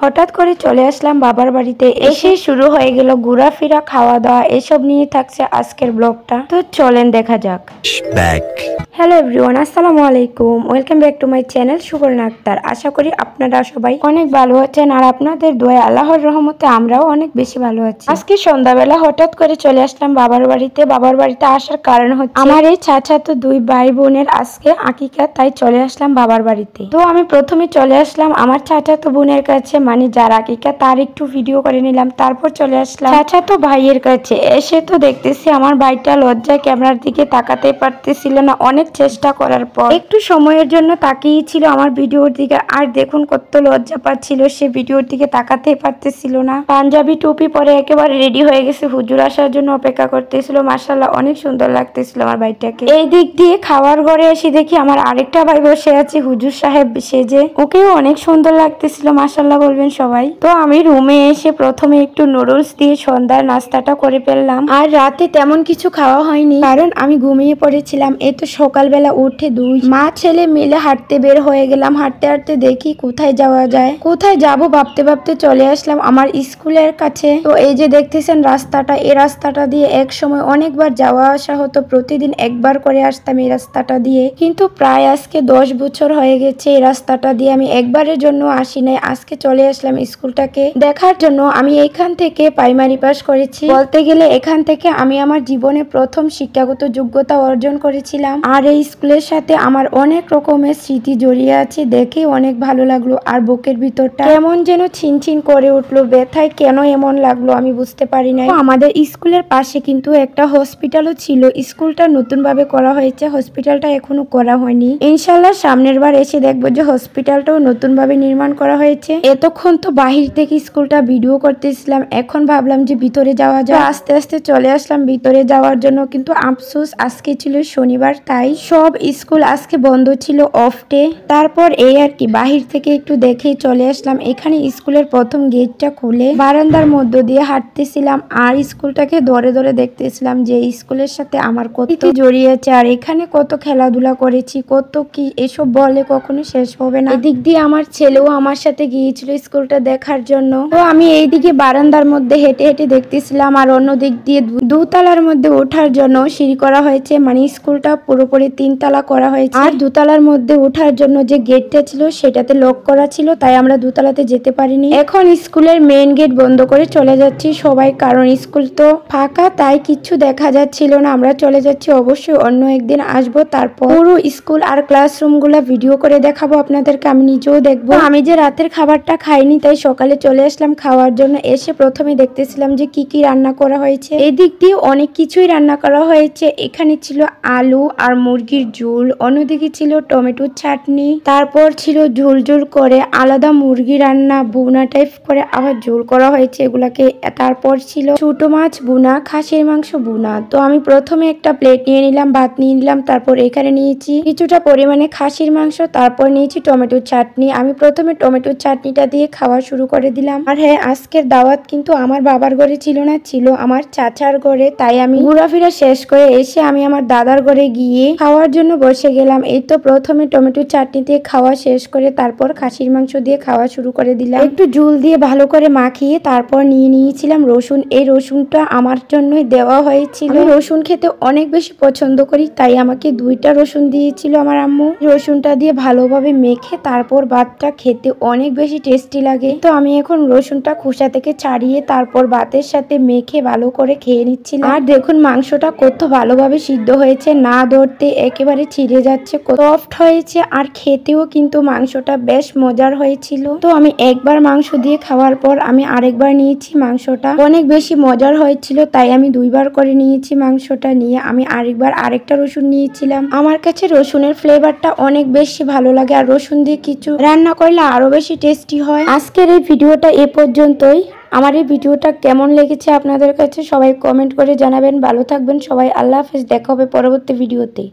হঠাৎ করে চলে আসলাম বাবার বাড়িতে। এসে শুরু হয়ে গেল ঘোরাফেরা, খাওয়া দাওয়া, এসব নিয়ে থাকছে আজকের ব্লগটা। তো চলেন দেখা যাক। হ্যালো এভরিওয়ান, আসসালামু আলাইকুম, welcome back to my channel Subarna Akter. আশা করি আপনারা সবাই অনেক ভালো আছেন আর আপনাদের দোয়া আল্লাহর রহমতে আমরাও অনেক বেশি ভালো আছি। আজকে সন্ধ্যাবেলা হঠাৎ করে চলে আসলাম বাবার বাড়িতে। বাবার বাড়িতে আসার কারণ হচ্ছে আমার এই চাচাতো দুই ভাই বোনের আজকে আকিকা, তাই চলে আসলাম বাবার বাড়িতে। তো আমি প্রথমে চলে আসলাম আমার চাচাতো বোনের কাছে, মানে যার আকিকা, তার একটু ভিডিও করে নিলাম। তারপর চলে আসলাম চাচাতো ভাইয়ের কাছে। এসে তো দেখতেছি আমার ভাইটা লজ্জায় ক্যামেরার দিকে তাকাতে পারতেছিল না। অনেক চেষ্টা করার পর একটু সময়ের জন্য তাকিয়েছিল আমার ভিডিওর দিকে, আর দেখুন কত লজ্জা পাচ্ছিল, সে ভিডিওর দিকে তাকাতেই পারতেছিল না। পাঞ্জাবি টুপি পরে একেবারে রেডি হয়ে গেছে, হুজুর আসার জন্য অপেক্ষা করতেছিল। মাশাআল্লাহ অনেক সুন্দর লাগতেছিল আমার ভাইটাকে। এই দিক দিয়ে খাওয়ার ঘরে এসে দেখি আমার আরেকটা ভাই বসে আছে হুজুর সাহেব সেজে, ওকেও অনেক সুন্দর লাগতেছিল, মাশাআল্লাহ বলবেন সবাই। তো আমি রুমে এসে প্রথমে একটু নুডলস দিয়ে সন্ধ্যার নাস্তাটা করে ফেললাম। আর রাতে তেমন কিছু খাওয়া হয়নি, কারণ আমি ঘুমিয়ে পড়েছিলাম। এই তো সকালবেলা উঠে দুই মা ছেলে মিলে হাঁটতে বের হয়ে গেলাম। হাঁটতে হাঁটতে দেখি কোথায় যাওয়া যায়, কোথায় যাব ভাবতে ভাবতে চলে আসলাম আমার স্কুলের কাছে। তো এই যে দেখতেছেন রাস্তাটা, এই রাস্তাটা দিয়ে এক সময় অনেকবার যাওয়া আসা হতো, প্রতিদিন একবার করে আসতাম এই রাস্তাটা দিয়ে। কিন্তু প্রায় আজকে 10 বছর হয়ে গেছে এই রাস্তাটা দিয়ে আমি একবারের জন্য আসি নাই। আজকে চলে আসলাম স্কুলটাকে দেখার জন্য। আমি এইখান থেকে প্রাইমারি পাস করেছি, বলতে গেলে এখান থেকে আমি আমার জীবনে প্রথম শিক্ষাগত যোগ্যতা অর্জন করেছিলাম। আর এই স্কুলের সাথে আমার অনেক রকমের স্মৃতি জড়িয়ে আছে, দেখে অনেক ভালো লাগলো। আর বুকের ভিতরটা কেমন যেন ছিনছিন করে উঠলো, ব্যথায় কেন এমন লাগলো আমি বুঝতে পারি নাই। আমাদের স্কুলের পাশে কিন্তু একটা হসপিটালও ছিল, স্কুলটা নতুন ভাবে করা হয়েছে, হসপিটালটা এখনো করা হয়নি। ইনশাল্লাহ সামনের বার এসে দেখবো যে হসপিটালটাও নতুন ভাবে নির্মাণ করা হয়েছে। এতক্ষণ তো বাহির থেকে স্কুলটা ভিডিও করতেছিলাম, এখন ভাবলাম যে ভিতরে যাওয়া যায়। আস্তে আস্তে চলে আসলাম ভিতরে যাওয়ার জন্য, কিন্তু আফসোস আজকে ছিল শনিবার, তাই সব স্কুল আজকে বন্ধ ছিল, অফ ডে। তারপর এই আর কি বাহির থেকে একটু দেখেই চলে আসলাম। এখানে স্কুলের প্রথম গেটটা খুলে বারান্দার মধ্য দিয়ে হাঁটতেছিলাম আর স্কুলটাকে ধরে ধরে দেখতেছিলাম যে স্কুলের সাথে আমার কত জড়িয়ে আছে। আর এখানে কত খেলাধুলা করেছি, কত কি, এসব বলে কখনো শেষ হবে না। এদিক দিয়ে আমার ছেলেও আমার সাথে গিয়েছিল স্কুলটা দেখার জন্য। তো আমি এইদিকে বারান্দার মধ্যে হেঁটে হেঁটে দেখতেছিলাম, আর অন্য দিক দিয়ে দোতলার মধ্যে ওঠার জন্য সিঁড়ি করা হয়েছে, মানে স্কুলটা পুরোপুরি 3 তলা করা হয়েছে। আর দোতলার মধ্যে ওঠার জন্য যে গেটটা ছিল সেটাতে লক করা ছিল, তাই আমরা দোতলাতে যেতে পারিনি। এখন স্কুলের মেইন গেট বন্ধ করে চলে যাচ্ছি সবাই, কারণ স্কুল তো ফাঁকা, তাই কিচ্ছু দেখা যাচ্ছিল না। আমরা চলে যাচ্ছি, অবশ্যই অন্য একদিন আসবো, তারপর পুরো স্কুল আর ক্লাসরুম গুলা ভিডিও করে দেখাবো আপনাদেরকে, আমি নিজেও দেখবো। আমি যে রাতের খাবারটা খাইনি, তাই সকালে চলে আসলাম খাওয়ার জন্য। এসে প্রথমে দেখতেছিলাম যে কি কি রান্না করা হয়েছে। এই দিক দিয়ে অনেক কিছুই রান্না করা হয়েছে। এখানে ছিল আলু আর মুরগির ঝোল, অন্যদিকে ছিল টমেটোর চাটনি, তারপর ছিল ঝোল ঝোল করে আলাদা মুরগি রান্না, বুনা টাইপ করে আবার ঝোল করা হয়েছে এগুলাকে। তারপর ছিল ছোট মাছ বুনা, খাসির মাংস বুনা। তো আমি প্রথমে একটা প্লেট নিয়ে নিলাম, ভাত নিয়ে নিলাম, তারপর এখানে নিয়েছি কিছুটা পরিমাণে খাসির মাংস, তারপর নিয়েছি টমেটোর চাটনি। আমি প্রথমে টমেটোর চাটনিটা দিয়ে খাওয়া শুরু করে দিলাম। আর হ্যাঁ, আজকের দাওয়াত কিন্তু আমার বাবার ঘরে ছিল না, ছিল আমার চাচার ঘরে, তাই আমি ঘোরাফেরা শেষ করে এসে আমি আমার দাদার ঘরে গিয়ে খাওয়ার জন্য বসে গেলাম। এই তো প্রথমে টমেটোর চাটনি দিয়ে খাওয়া শেষ করে তারপর খাসির মাংস দিয়ে খাওয়া শুরু করে দিলাম। একটু ঝোল দিয়ে ভালো করে মাখিয়ে তারপর নিয়ে নিয়েছিলাম রসুন। এই রসুনটা আমার জন্যই দেওয়া হয়েছিল, রসুন খেতে অনেক বেশি পছন্দ করি, তাই আমাকে 2টা রসুন দিয়েছিল আমার আম্মু। রসুনটা দিয়ে ভালোভাবে মেখে তারপর ভাতটা খেতে অনেক বেশি টেস্টি লাগে। তো আমি এখন রসুনটা খোসা থেকে ছাড়িয়ে তারপর ভাতের সাথে মেখে ভালো করে খেয়ে নিচ্ছিলাম। আর দেখুন মাংসটা কত ভালোভাবে সিদ্ধ হয়েছে, না ধরতে একেবারে ছিঁড়ে যাচ্ছে, কত সফট হয়েছে। আর খেতেও কিন্তু মাংসটা বেশ মজার হয়েছিল। তো আমি একবার মাংস দিয়ে খাওয়ার পর আমি আরেকবার নিয়েছি মাংসটা, অনেক বেশি মজার হয়েছিল, তাই আমি 2বার করে নিয়েছি মাংসটা। নিয়ে আমি আরেকটা রসুন নিয়েছিলাম। আমার কাছে রসুনের ফ্লেভারটা অনেক বেশি ভালো লাগে, আর রসুন দিয়ে কিছু রান্না করলে আরো বেশি টেস্টি হয়। আজকের এই ভিডিওটা এ পর্যন্তই। আমার এই ভিডিওটা কেমন লেগেছে আপনাদের কাছে সবাই কমেন্ট করে জানাবেন। ভালো থাকবেন সবাই, আল্লাহ হাফেজ, দেখা হবে পরবর্তী ভিডিওতে।